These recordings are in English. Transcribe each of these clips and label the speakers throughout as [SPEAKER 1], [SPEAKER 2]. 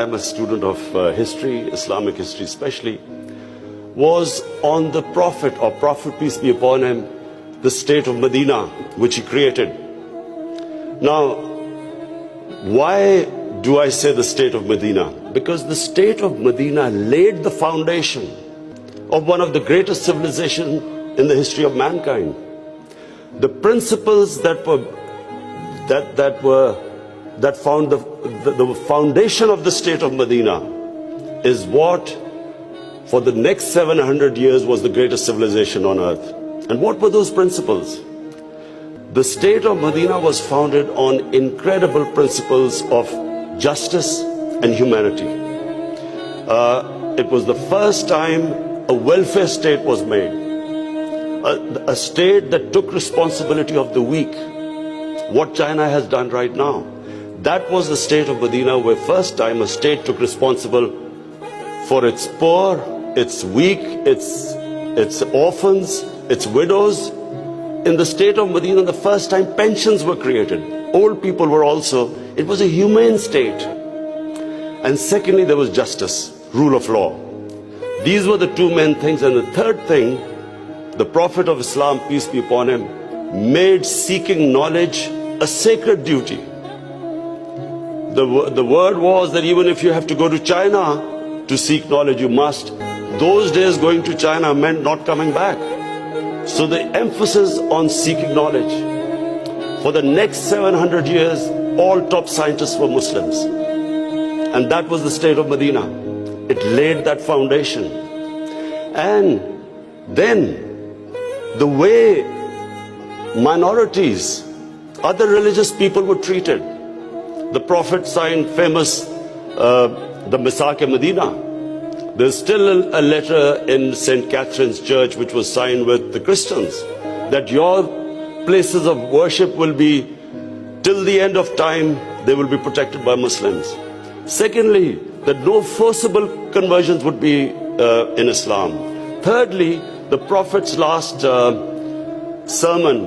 [SPEAKER 1] am a student of history, Islamic history especially, was on the Prophet, or Prophet peace be upon him, the state of Medina, which he created. Now, why do I say the state of Medina? Because the state of Medina laid the foundation of one of the greatest civilizations in the history of mankind. The principles that found the foundation of the state of Medina is what for the next 700 years was the greatest civilization on earth. And what were those principles? The state of Medina was founded on incredible principles of justice and humanity. It was the first time a welfare state was made, a state that took responsibility of the weak, what China has done right now. That was the state of Medina, where first time a state took responsible for its poor, its weak, its orphans, its widows. In the state of Medina, the first time pensions were created. Old people were also, it was a humane state. And secondly, there was justice, rule of law. These were the two main things. And the third thing, the Prophet of Islam, peace be upon him, made seeking knowledge a sacred duty. The word was that even if you have to go to China to seek knowledge, you must. Those days going to China meant not coming back. So the emphasis on seeking knowledge. For the next 700 years, all top scientists were Muslims. And that was the state of Medina. It laid that foundation. And then the way minorities, other religious people were treated. The Prophet signed famous, the Misaq-e-Medina. There's still a letter in St. Catherine's Church which was signed with the Christians that your places of worship will be, till the end of time, they will be protected by Muslims. Secondly, that no forcible conversions would be in Islam. Thirdly, the Prophet's last sermon,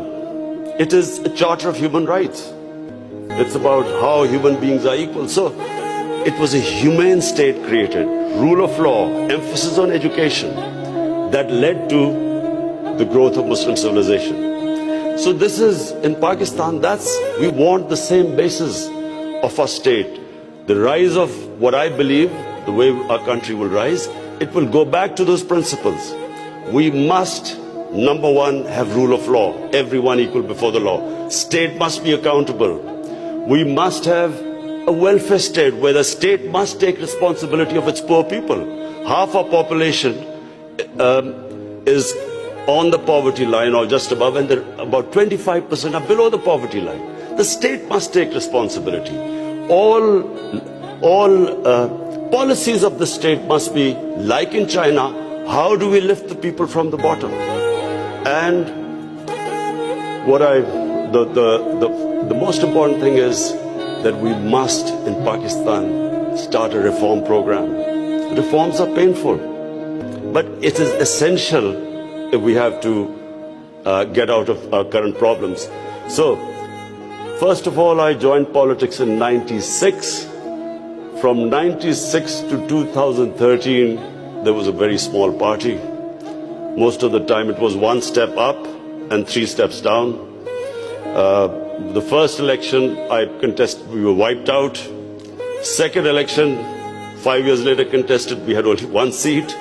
[SPEAKER 1] it is a charter of human rights. It's about how human beings are equal. So it was a humane state created, rule of law, emphasis on education, that led to the growth of Muslim civilization. So this is, in Pakistan, we want the same basis of our state. The rise of what I believe, the way our country will rise, it will go back to those principles. We must, number one, have rule of law, everyone equal before the law. State must be accountable. We must have a welfare state where the state must take responsibility of its poor people. Half our population is on the poverty line or just above, and about 25% are below the poverty line. The state must take responsibility. All policies of the state must be like in China. How do we lift the people from the bottom? And the most important thing is that we must, in Pakistan, start a reform program. Reforms are painful, but it is essential if we have to get out of our current problems. So, first of all, I joined politics in '96. From '96 to 2013, there was a very small party. Most of the time it was one step up and 3 steps down. The first election I contested, we were wiped out. Second election, 5 years later contested, we had only 1 seat.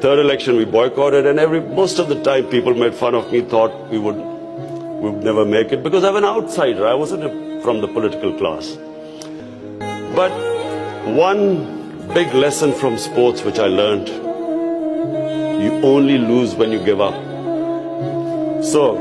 [SPEAKER 1] Third election we boycotted, and most of the time people made fun of me, thought we would never make it, because I'm an outsider. I wasn't from the political class. But one big lesson from sports which I learned, you only lose when you give up. So